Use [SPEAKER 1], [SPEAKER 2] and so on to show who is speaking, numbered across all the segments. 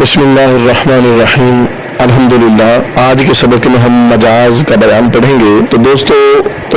[SPEAKER 1] بسم اللہ الرحمن الرحیم۔ الحمدللہ آج کے سبق میں ہم مجاز کا بیان پڑھیں گے۔ تو دوستو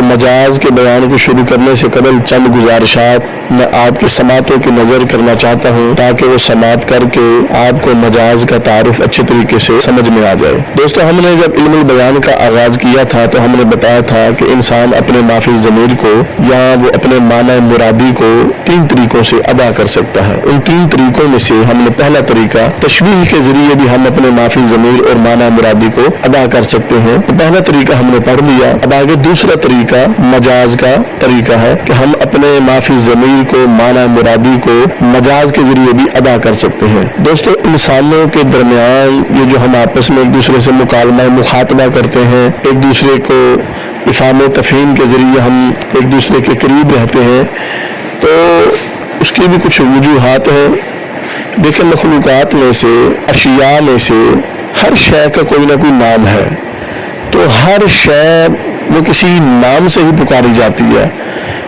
[SPEAKER 1] مجاز کے بیان کو شروع کرنے سے قبل چند گزارشات میں آپ کی سماعتوں کی نظر کرنا چاہتا ہوں تاکہ وہ سماعت کر کے آپ کو مجاز کا تعارف اچھے طریقے سے سمجھ میں آ جائے۔ دوستو ہم نے جب علم البیان کا آغاز کیا تھا تو ہم نے بتایا تھا کہ انسان اپنے مافی ضمیر کو یا وہ اپنے معنی مرادی کو تین طریقوں سے ادا کر سکتا ہے۔ ان تین طریقوں میں سے ہم نے پہلا طریقہ تشبیہ کے ذریعے بھی ہم اپنے مافی ضمیر اور معنی مرادی کو ادا کر سکتے ہیں۔ تو پہلا طریقہ ہم نے پڑھ لیا۔ اب آگے دوسرا طریقہ مجاز کا طریقہ ہے کہ ہم اپنے مافی ضمیر کو معنی مرادی کو مجاز کے ذریعے بھی ادا کر سکتے ہیں۔ دوستو انسانوں کے درمیان یہ جو ہم آپس میں ایک دوسرے سے مکالمہ مخاطبہ کرتے ہیں، ایک دوسرے کو افہام و تفہیم کے ذریعے ہم ایک دوسرے کے قریب رہتے ہیں، تو اس کی بھی کچھ وجوہات ہیں۔ دیکھیں مخلوقات میں سے، اشیاء میں سے ہر شے کا کوئی نہ کوئی نام ہے، تو ہر شے وہ کسی نام سے ہی پکاری جاتی ہے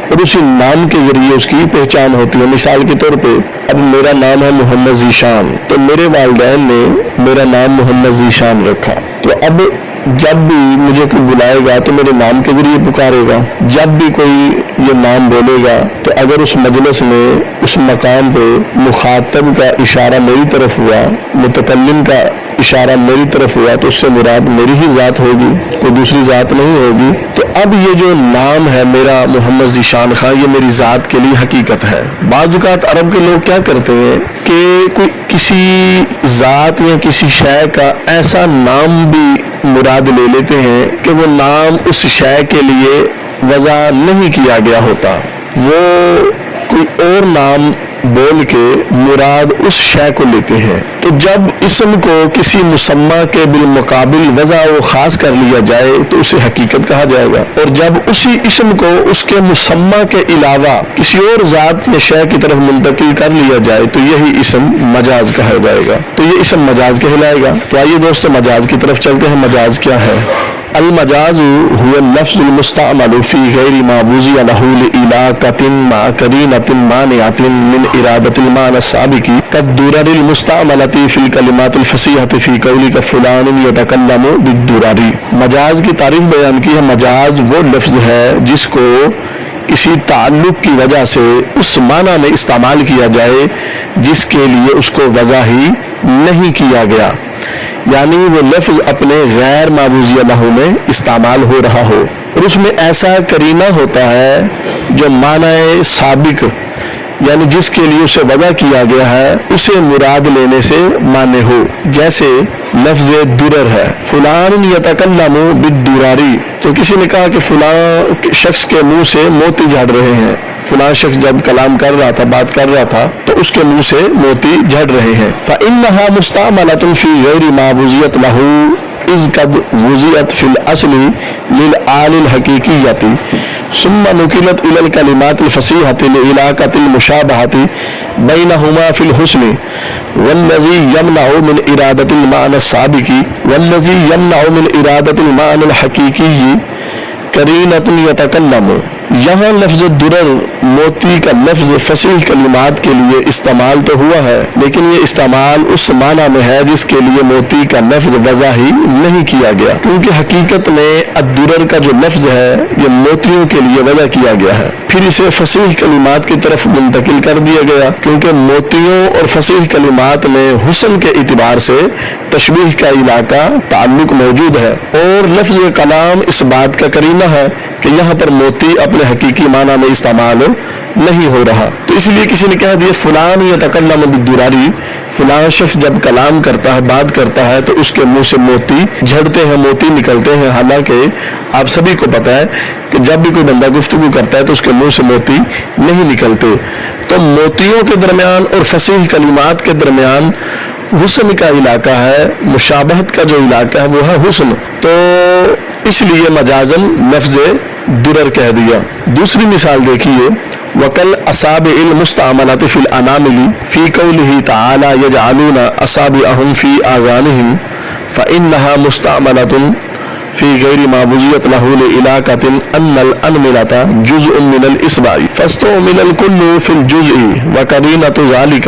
[SPEAKER 1] اور اسی نام کے ذریعے اس کی پہچان ہوتی ہے۔ مثال کے طور پہ اب میرا نام ہے محمد ذیشان، تو میرے والدین نے میرا نام محمد ذیشان رکھا، تو اب جب بھی مجھے کوئی بلائے گا تو میرے نام کے ذریعے پکارے گا۔ جب بھی کوئی یہ نام بولے گا تو اگر اس مجلس میں اس مقام پہ مخاطب کا اشارہ میری طرف ہوا، متکلم کا اشارہ میری طرف ہوا، تو اس سے مراد میری ہی ذات ہوگی، کوئی دوسری ذات نہیں ہوگی۔ تو اب یہ جو نام ہے میرا محمد ذیشان خان، یہ میری ذات کے لیے حقیقت ہے۔ بعض اوقات عرب کے لوگ کیا کرتے ہیں کہ کوئی کسی ذات یا کسی شے کا ایسا نام بھی مراد لے لیتے ہیں کہ وہ نام اس شے کے لیے وضع نہیں کیا گیا ہوتا، وہ کوئی اور نام بول کے مراد اس شے کو لیتے ہیں۔ تو جب اسم کو کسی مسمى کے بالمقابل وضع و خاص کر لیا جائے تو اسے حقیقت کہا جائے گا، اور جب اسی اسم کو اس کے مسمى کے علاوہ کسی اور ذات یا شے کی طرف منتقل کر لیا جائے تو یہی اسم مجاز کہا جائے گا، تو یہ اسم مجاز کہلائے گا۔ تو آئیے دوستو مجاز کی طرف چلتے ہیں۔ مجاز کیا ہے؟ المجاز هو اللفظ المستعمل في غير ما وضع له لعلاقة مع قرينة مانعة من إرادة المعنى السابق كالدرر المستعملة في الكلمات الفصيحة في قولك فلان يتكلم بالدرر۔ مجاز کی تعریف بیان کی ہے۔ مجاز وہ لفظ ہے جس کو کسی تعلق کی وجہ سے اس معنی میں استعمال کیا جائے جس کے لیے اس کو وضع ہی نہیں کیا گیا، یعنی وہ لفظ اپنے غیر معوض لہ میں استعمال ہو رہا ہو اور اس میں ایسا قرینہ ہوتا ہے جو معنی سابق یعنی جس کے لیے اسے وضع کیا گیا ہے اسے مراد لینے سے مانے ہو۔ جیسے لفظ درر ہے، فلان یتکلم بالدراری، تو کسی نے کہا کہ فلاں شخص کے منہ سے موتی جھڑ رہے ہیں، فلاں شخص جب کلام کر رہا تھا، بات کر رہا تھا تو اس کے منہ سے موتی جھڑ رہے ہیں۔ فإنها مستعملة في غير ما وضعت له إذ قد وضعت في الأصل للآل الحقيقية ثم نقلت إلى الكلمات الفصيحة لعلاقة المشابهة بينهما في الحسن والذي يمنع من إرادة المعنى السابق والذي يمنع من إرادة المعنى الحقيقي قرینۃ یتکلم۔ یہاں لفظ درر موتی کا لفظ فصیح کلمات کے لیے استعمال تو ہوا ہے، لیکن یہ استعمال اس معنی میں ہے جس کے لیے موتی کا لفظ وضع ہی نہیں کیا گیا، کیونکہ حقیقت میں الدرر کا جو لفظ ہے یہ موتیوں کے لیے وضع کیا گیا ہے، پھر اسے فصیح کلمات کی طرف منتقل کر دیا گیا، کیونکہ موتیوں اور فصیح کلمات میں حسن کے اعتبار سے تشبیہ کا علاقہ تعلق موجود ہے، اور لفظ کلام اس بات کا قرینہ ہے کہ یہاں پر موتی اپنے حقیقی معنی میں استعمال نہیں ہو رہا۔ تو اس لیے کسی نے کہہ دیا فلان یتکلم بالدراری، فلان شخص جب کلام کرتا ہے، بات کرتا ہے تو اس کے منہ سے موتی جھڑتے ہیں، موتی نکلتے ہیں، حالانکہ آپ سبھی کو پتہ ہے کہ جب بھی کوئی بندہ گفتگو کرتا ہے تو اس کے منہ سے موتی نہیں نکلتے۔ تو موتیوں کے درمیان اور فصیح کلمات کے درمیان حسن کا علاقہ ہے، مشابہت کا جو علاقہ ہے وہ ہے حسن، تو اس لیے مجازن لفظ درر کہہ دیا۔ دوسری مثال دیکھیے، وکل اصابع المستعملۃ فی الانامل فی قولہ تعالی یجعلون اصابعهم فی آذانہم فإنها مستعملۃ فی غیر ما وضعت له لعلاقة ان الانملۃ جزء من الاصبع فاستعمل الکل فی الجزء وقرینۃ ذلك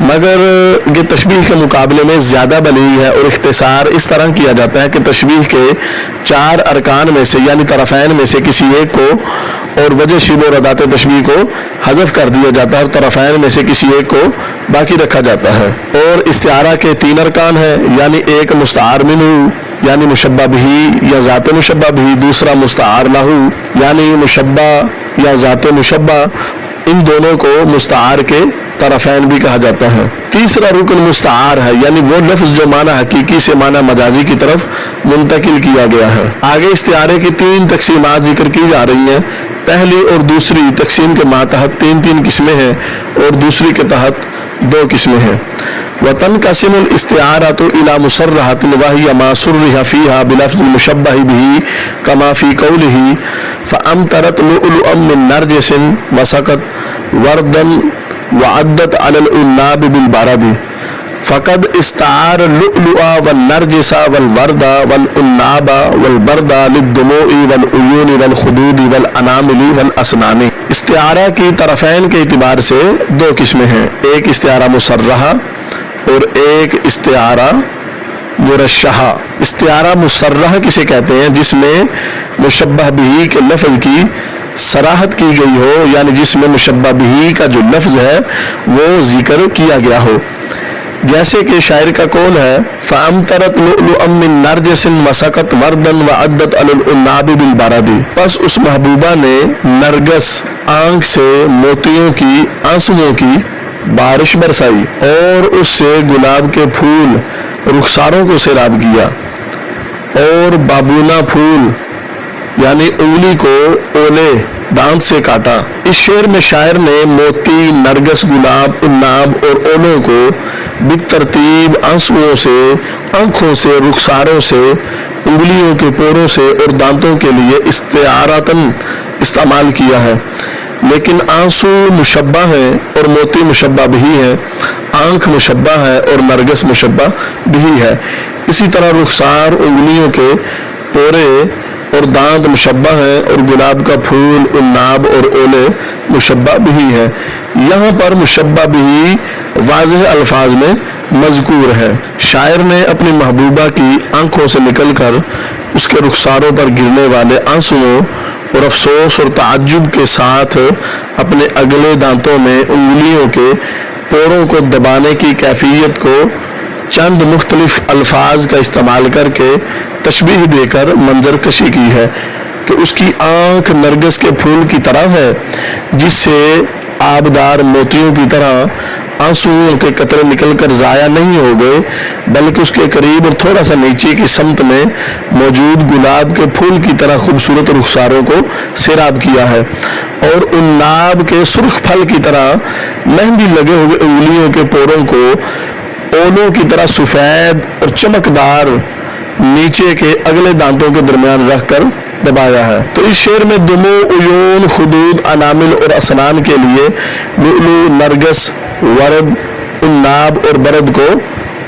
[SPEAKER 1] مگر یہ تشبیہ کے مقابلے میں زیادہ بلیغ ہے اور اختصار اس طرح کیا جاتا ہے کہ تشبیہ کے 4 ارکان میں سے یعنی طرفین میں سے کسی ایک کو اور وجہ شبہ اور ادات تشبیہ کو حذف کر دیا جاتا ہے اور طرفین میں سے کسی ایک کو باقی رکھا جاتا ہے۔ اور استعارہ کے 3 ارکان ہیں، یعنی ایک مستعار منہ یعنی مشبہ بہی یا ذات مشبہ بہی، دوسرا مستعار لہو یعنی مشبہ یا ذات مشبہ، ان دونوں کو مستعار کے طرفین بھی کہا جاتا ہے۔ تیسرا رکن مستعار ہے، یعنی وہ لفظ جو معنی حقیقی سے معنی مجازی کی طرف منتقل کیا گیا ہے۔ آگے استعارے کی 3 تقسیمات ذکر کی جا رہی ہیں۔ پہلی اور دوسری تقسیم کے ماتحت 3 قسمیں ہیں اور دوسری کے تحت 2 قسمیں ہیں۔ وتنقسم الاستعارة إلى مصرحة وهي ما صرح فيها بلفظ المشبه به كما في قوله فأمطرت لؤلؤا من نرجس وسقت وردا وعدت على العناب بالبرد فقد استعار اللؤلؤ والنرجس والورد والعناب والبرد للدموع والعيون والخدود والانامل والاسنان۔ استعارہ کی طرفین کے اعتبار سے 2 قسمیں ہیں، ایک استعارہ مصرحہ اور ایک استعارہ مرشحہ۔ استعارہ مصرحہ کسے کہتے ہیں؟ جس میں مشبہ بہی کے لفظ کی صراحت کی گئی ہو، یعنی جس میں مشبہ بہی کا جو لفظ ہے وہ ذکر کیا گیا ہو، جیسے کہ شاعر کا قول ہے فَأَمْطَرَتْ لُؤْلُؤًا مِّن نَرْجِسٍ وَسَقَتْ وَرْدًا وَعَدَّتْ عَلَى الْعُنَّابِ بِالْبَرَدِ۔ پس اس محبوبہ نے نرگس آنکھ سے موتیوں کی آنسوؤں کی بارش برسائی اور اس سے گلاب کے پھول رخساروں کو سیراب کیا اور بابونہ پھول یعنی انگلی کو اولے دانت سے کاٹا۔ اس شعر میں شاعر نے موتی، نرگس، گلاب، عناب اور اولوں کو بالترتیب آنسوؤں سے، آنکھوں سے، رخساروں سے، انگلیوں کے پوروں سے اور دانتوں کے لیے استعارتاً استعمال کیا ہے، لیکن آنسو مشبہ ہیں اور موتی مشبہ بہی ہے، آنکھ مشبہ ہے اور نرگس مشبہ بہی ہے۔ اسی طرح رخسار، انگلیوں کے پورے اور دانت مشبہ ہیں اور گلاب کا پھول، عناب اور اولے مشبہ بہی ہے۔ یہاں پر مشبہ بہی واضح الفاظ میں مذکور ہے۔ شاعر نے اپنی محبوبہ کی آنکھوں سے نکل کر اس کے رخساروں پر گرنے والے آنسوؤں اور افسوس اور تعجب کے ساتھ اپنے اگلے دانتوں میں انگلیوں کے پوروں کو دبانے کی کیفیت کو چند مختلف الفاظ کا استعمال کر کے تشبیہ دے کر منظر کشی کی ہے کہ اس کی آنکھ نرگس کے پھول کی طرح ہے، جس سے آبدار موتیوں کی طرح آنسوؤں کے قطرے نکل کر ضائع نہیں ہو گئے، بلکہ اس کے قریب اور تھوڑا سا نیچے کی سمت میں موجود گلاب کے پھول کی طرح خوبصورت رخساروں کو سیراب کیا ہے، اور عناب کے سرخ پھل کی طرح مہندی لگے ہوئے انگلیوں کے پوروں کو اولوں کی طرح سفید اور چمکدار نیچے کے اگلے دانتوں کے درمیان رکھ کر دبایا ہے۔ تو اس شعر میں دموع، عیون، خدود، انامل اور اسنان کے لیے لؤلؤ، نرگس، ورد، عناب اور برد کو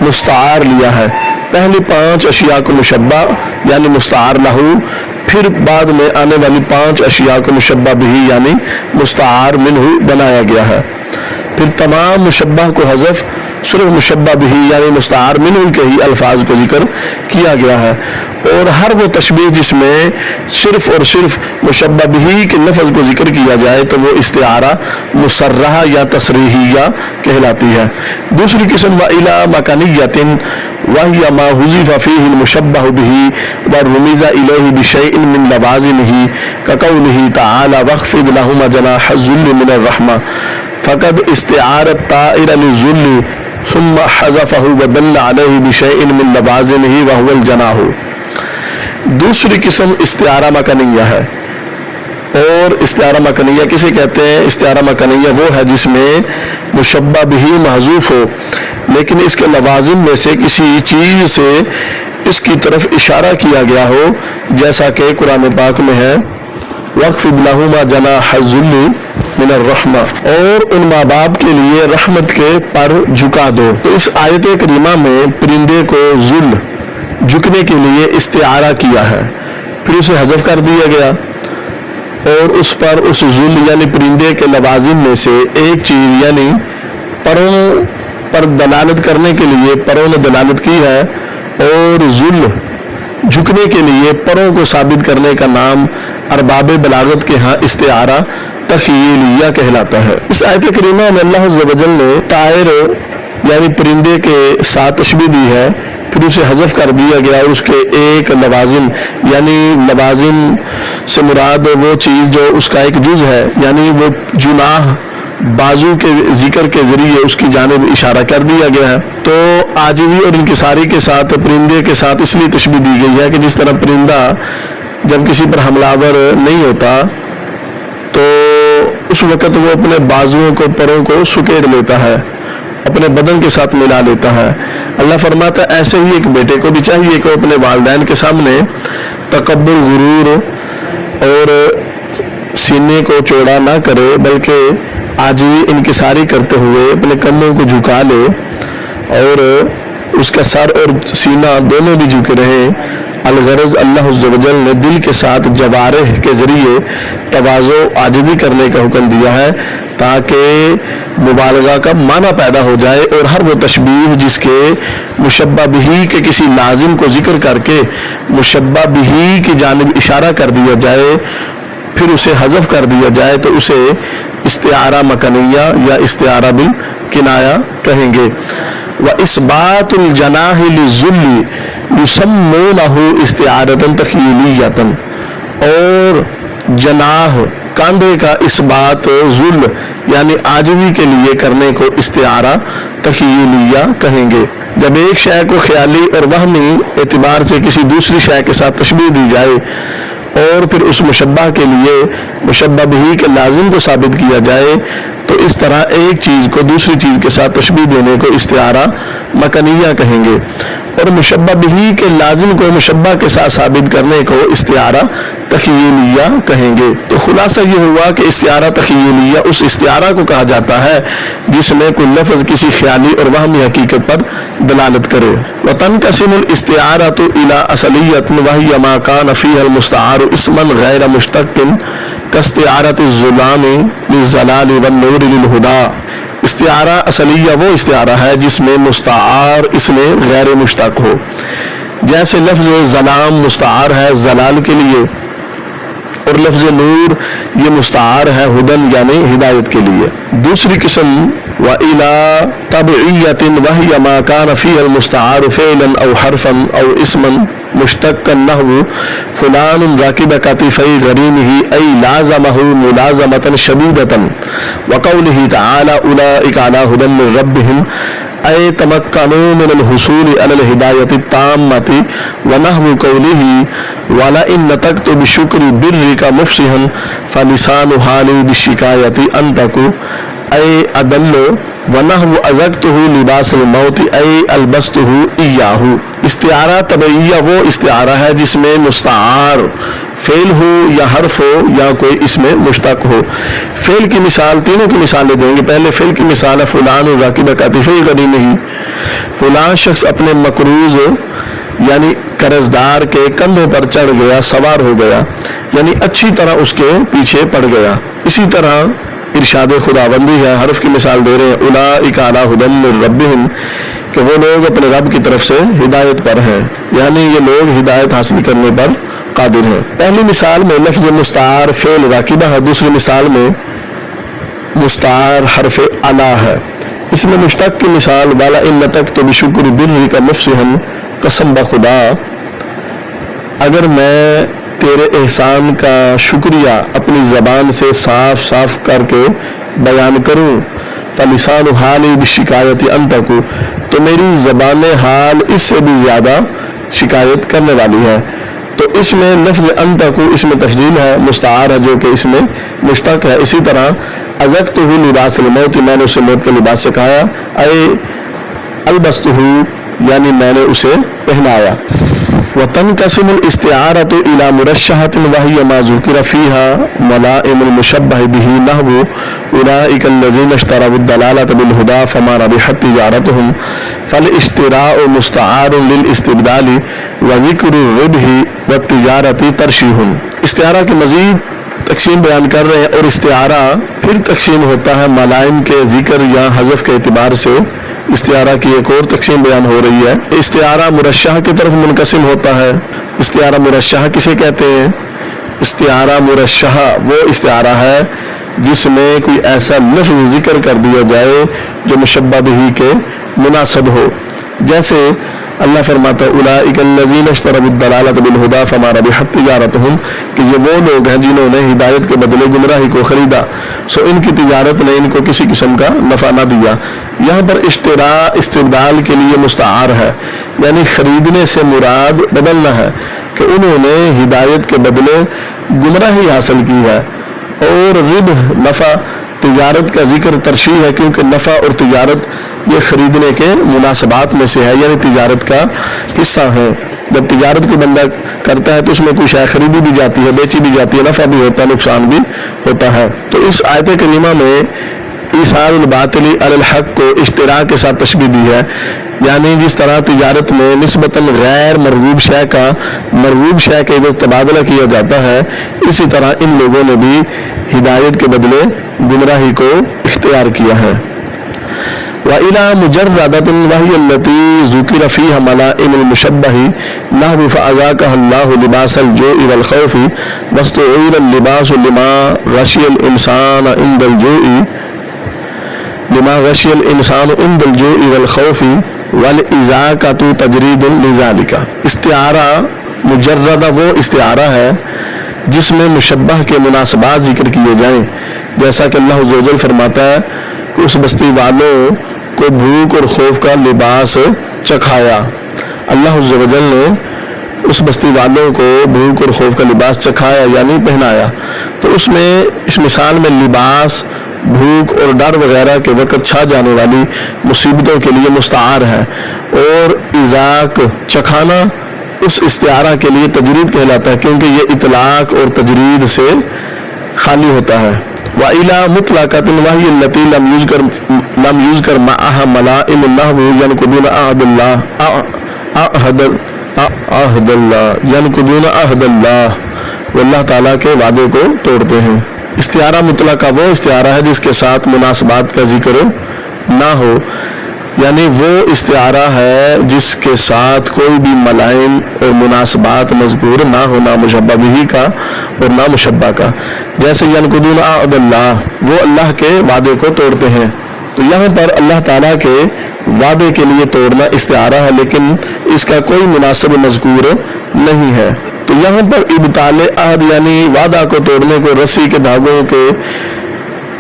[SPEAKER 1] مستعار لیا ہے۔ پہلی 5 اشیاء کو مشبہ یعنی مستعار لہو، پھر بعد میں آنے والی 5 اشیاء کو مشبہ بہی یعنی مستعار منہ بنایا گیا ہے۔ پھر تمام مشبہ کو حذف، صرف مشبہ بہی یعنی مستعار منہ کے ہی الفاظ کو ذکر کیا گیا ہے، اور ہر وہ تشبیہ جس میں صرف اور صرف مشبہ بہی کے لفظ کو ذکر کیا جائے تو وہ استعارہ مصرحہ یا تصریحیہ کہلاتی ہے۔ دوسری قسم وَإِلَى مَكَانِيَّةٍ وَهِيَ مَا حُذِفَ فِيهِ الْمُشَبَّهُ بِهِ وَرُمِزَ إِلَيْهِ بِشَيْءٍ مِّن لَوَازِمِهِ كَقَوْلِهِ تَعَالَى وَاخْفِضْ لَهُمَا جَنَاحَ الذُّلِّ مِنَ الرَّحْمَةِ فَقَدْ اسْتَعَارَ الطَّائِرَ لِلذُّلِّ ثم حذفه ودل عليه بشيء من لوازمه وهو الجناح۔ دوسری قسم استعارہ مکنیہ ہے، اور استعارہ مکنیہ کسے کہتے ہیں؟ استعارہ مکنیہ وہ ہے جس میں مشبہ بہی محذوف ہو لیکن اس کے لوازم میں سے کسی چیز سے اس کی طرف اشارہ کیا گیا ہو، جیسا کہ قرآن پاک میں ہے وَاخْفِضْ لَهُمَا جَنَاحَ الذُّلِّ من الرحمہ، اور ان ماں باپ کے لیے رحمت کے پر جھکا دو۔ تو اس آیت کریمہ میں پرندے کو ذل جھکنے کے لیے استعارہ کیا ہے، پھر اسے حذف کر دیا گیا اور اس پر اس ذل یعنی پرندے کے لوازم میں سے ایک چیز یعنی پروں پر دلالت کرنے کے لیے پروں نے دلالت کی ہے، اور ذل جھکنے کے لیے پروں کو ثابت کرنے کا نام ارباب بلاغت کے ہاں استعارہ تخیلیہ کہلاتا ہے۔ اس آیت کریمہ میں اللہ عز و جل نے طائر یعنی پرندے کے ساتھ تشبیہ دی ہے، پھر اسے حذف کر دیا گیا اور اس کے ایک لوازم یعنی لوازم سے مراد وہ چیز جو اس کا ایک جز ہے، یعنی وہ جناح بازو کے ذکر کے ذریعے اس کی جانب اشارہ کر دیا گیا ہے۔ تو عاجزی اور انکساری کے ساتھ پرندے کے ساتھ اس لیے تشبیہ دی گئی ہے کہ جس طرح پرندہ جب کسی پر حملہ آور نہیں ہوتا تو اس وقت وہ اپنے بازوؤں کو پروں کو سکیڑ لیتا ہے، اپنے بدن کے ساتھ ملا لیتا ہے۔ اللہ فرماتا ہے ایسے ہی ایک بیٹے کو بھی چاہیے کہ اپنے والدین کے سامنے تکبر، غرور اور سینے کو چوڑا نہ کرے، بلکہ عاجزی انکساری کرتے ہوئے اپنے کندھوں کو جھکا لے اور اس کا سر اور سینہ دونوں بھی جھکے رہے۔ الغرض اللہ عز و جل نے دل کے ساتھ جوارح کے ذریعے تواضع عاجزی کرنے کا حکم دیا ہے تاکہ مبالغہ کا معنی پیدا ہو جائے، اور ہر وہ تشبیہ جس کے مشبہ بہی کے کسی لازم کو ذکر کر کے مشبہ بہی کی جانب اشارہ کر دیا جائے پھر اسے حذف کر دیا جائے تو اسے استعارہ مکنیہ یا استعارہ بالکنایہ کہیں گے۔ وَإِثْبَاتُ الْجَنَاحِ لِلذُّلِّ يُسَمُّونَهُ اسْتِعَارَةً تَخْیِیلیَّةً، اور جناح کاندھے کا اثبات ذل یعنی عاجزی کے لیے کرنے کو استعارہ تخیلیہ کہیں گے۔ جب ایک شے کو خیالی اور وہمی اعتبار سے کسی دوسری شے کے ساتھ تشبیہ دی جائے اور پھر اس مشبہ کے لیے مشبہ بہی کے لازم کو ثابت کیا جائے تو اس طرح ایک چیز کو دوسری چیز کے ساتھ تشبیہ دینے کو استعارہ مکنیہ کہیں گے، اور مشبہ بہی کے لازم کو مشبہ کے ساتھ ثابت کرنے کو استعارہ تخیلیہ کہیں گے۔ تو خلاصہ یہ ہوا کہ استعارہ تخیلیہ اس استعارہ کو کہا جاتا ہے جس میں کوئی لفظ کسی خیالی اور وہمی حقیقت پر دلالت کرے۔ وتنقسم الاستعارۃ الی اصلیۃ وہی ما کان فیہا المستعار اسما غیر مشتق کاستعارۃ الظلام للظلال والنور للہدی۔ استعارہ اصلیہ وہ استعارہ ہے جس میں مستعار اس میں غیر مشتق ہو، جیسے لفظ ظلام مستعار ہے ظلال کے لیے، اور لفظ نور یہ مستعار ہے ہدن یعنی ہدایت کے لیے۔ دوسری قسم وَإِلَى تَبْعِيَّةٍ وَهِيَ مَا كَانَ فِيهَا الْمُسْتَعَارُ فِعْلًا أَوْ حَرْفًا أَوْ اسْمًا مشتقا نحو فلان راكب كتفي غريمه أي لازمه ملازمة شديدة، وقوله تعالى أولئك على هدى من ربهم أي تمكنوا من الحصول على الهداية التامة، ونحو قوله ولئن نطقت بشكر برك مفصحا فلسان حالي بالشكاية أنطق أي أدل، ونحو أزقته لباس الموت أي ألبسته إياه۔ استعارہ طبعیہ وہ استعارہ ہے جس میں مستعار فعل ہو یا حرف ہو یا کوئی اس میں مشتق ہو۔ فعل کی مثال تینوں کی مثالیں دیں گے۔ پہلے فعل کی مثال ہے فلان راکب کتفی غریمہ، فلان شخص اپنے مقروض یعنی قرضدار کے کندھوں پر چڑھ گیا، سوار ہو گیا، یعنی اچھی طرح اس کے پیچھے پڑ گیا۔ اسی طرح ارشاد خداوندی ہے، حرف کی مثال دے رہے ہیں اولئک علی ھدی من ربہم، کہ وہ لوگ اپنے رب کی طرف سے ہدایت پر ہیں، یعنی یہ لوگ ہدایت حاصل کرنے پر قادر ہیں۔ پہلی مثال میں لفظ مستعار فعل راکبہ ہے، دوسری مثال میں مستعار حرف علی ہے۔ اس میں مشتق کی مثال والا ان نطقت بشکر برک مفصحا، قسم بخدا اگر میں تیرے احسان کا شکریہ اپنی زبان سے صاف صاف کر کے بیان کروں، فلسان حالی بالشکایت انطق، تو میری زبان حال اس سے بھی زیادہ شکایت کرنے والی ہے۔ تو اس میں لفظ انطق اس میں تفضیل ہے، مستعار ہے جو کہ اس میں مشتق ہے۔ اسی طرح ازقتہ لباس الموت، میں نے اسے موت کے لباس سے کہا، اے البستہ یعنی میں نے اسے پہنایا۔ وتنقسم الاستعارۃ الی مرشحۃ وہی ما ذکر فیہا ملائم المشبہ بہ نحو اولئک الذین اشتروا الضلالۃ بالہدی فما ربحت تجارتہم، فالاشتراء مستعار للاستبدال وذکر الربح والتجارۃ ترشیح۔ استعارہ کی مزید تقسیم بیان کر رہے ہیں، اور استعارہ پھر تقسیم ہوتا ہے ملائم کے ذکر یا حذف کے اعتبار سے استعارہ کی ایک اور تقسیم بیان ہو رہی ہے۔ استعارہ مرشح کی طرف منقسم ہوتا ہے۔ استعارہ مرشح کسے کہتے ہیں؟ استعارہ مرشح وہ استعارہ ہے جس میں کوئی ایسا لفظ ذکر کر دیا جائے جو مشبہ بہ کے مناسب ہو، جیسے اللہ فرماتا ہے اولئک الذین اشتروا الضلالۃ بالہدی فما ربحت تجارتہم، کہ یہ وہ لوگ ہیں جنہوں نے ہدایت کے بدلے گمراہی کو خریدا، سو ان کی تجارت نے ان کو کسی قسم کا نفع نہ دیا۔ یہاں پر اشتراء استبدال کے لیے مستعار ہے، یعنی خریدنے سے مراد بدلنا ہے کہ انہوں نے ہدایت کے بدلے گمراہی حاصل کی ہے۔ اور ربح نفع تجارت کا ذکر ترشیح ہے، کیونکہ نفع اور تجارت یہ خریدنے کے مناسبات میں سے ہے، یعنی تجارت کا حصہ ہے۔ جب تجارت کو بندہ کرتا ہے تو اس میں کوئی شے خریدی بھی جاتی ہے، بیچی بھی جاتی ہے، نفع بھی ہوتا ہے، نقصان بھی ہوتا ہے۔ تو اس آیت کریمہ میں ایثار الباطل علی الحق کو اشتراء کے ساتھ تشبیہ دی ہے، یعنی جس طرح تجارت میں نسبتاً غیر مرغوب شے کا مرغوب شے کے تبادلہ کیا جاتا ہے، اسی طرح ان لوگوں نے بھی ہدایت کے بدلے گمراہی کو اختیار کیا ہے۔ وَإِلَى مُجَرَّدَةٍ وَهِيَ الَّتِي ذُكِرَ فِيهَا مَلَائِمُ الْمُشَبَّهِ نَحْوُ فَأَذَاقَهَا اللَّهُ لِبَاسَ الْجُوعِ وَالْخَوْفِ وَاسْتُعِيرَ اللِّبَاسُ لِمَا غَشِيَ الْإِنسَانَ عِندَ الْجُوعِ وَالْخَوْفِ وَالْإِذَاقَةُ تَجْرِيدٌ لِذَلِكَ۔ استعارہ مجردہ وہ استعارہ ہے جس میں مشبہ کے مناسبات ذکر کیے جائیں، جیسا کہ اللہ عز و جل فرماتا ہے کہ اس بستی والوں کو بھوک اور خوف کا لباس چکھایا۔ اللہ عز و جل نے اس بستی والوں کو بھوک اور خوف کا لباس چکھایا یعنی پہنایا، تو اس میں اس مثال میں لباس بھوک اور ڈر وغیرہ کے وقت چھا جانے والی مصیبتوں کے لیے مستعار ہے، اور اذاق چکھانا اس استعارہ کے لیے تجرید کہلاتا ہے، کیونکہ یہ اطلاق اور تجرید سے خالی ہوتا ہے۔ وَإِلَى مُطْلَقَةٍ وَهِيَ الَّتِي لَمْ يُذْكَرْ مَعَهَا مَلَائِمُ اللَّهِ يَنْقُضُونَ عَهْدَ اللَّهِ، وہ اللہ تعالیٰ کے وعدے کو توڑتے ہیں۔ استعارہ مطلقہ وہ استعارہ ہے جس کے ساتھ مناسبات کا ذکر نہ ہو، یعنی وہ استعارہ ہے جس کے ساتھ کوئی بھی ملائم اور مناسبات مذکور نہ ہو، نہ مشبہ بہ کا اور نہ مشبہ کا، جیسے ینقضون عہد اللہ، وہ اللہ کے وعدے کو توڑتے ہیں۔ تو یہاں پر اللہ تعالیٰ کے وعدے کے لیے توڑنا استعارہ ہے، لیکن اس کا کوئی مناسب مذکور نہیں ہے۔ تو یہاں پر ابطال عہد یعنی وعدہ کو توڑنے کو رسی کے دھاگوں کے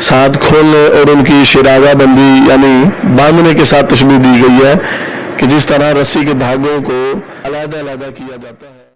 [SPEAKER 1] ساتھ کھولنے اور ان کی شرازہ بندی یعنی باندھنے کے ساتھ تشبیہ دی گئی ہے، کہ جس طرح رسی کے دھاگوں کو علیحدہ علیحدہ کیا جاتا ہے۔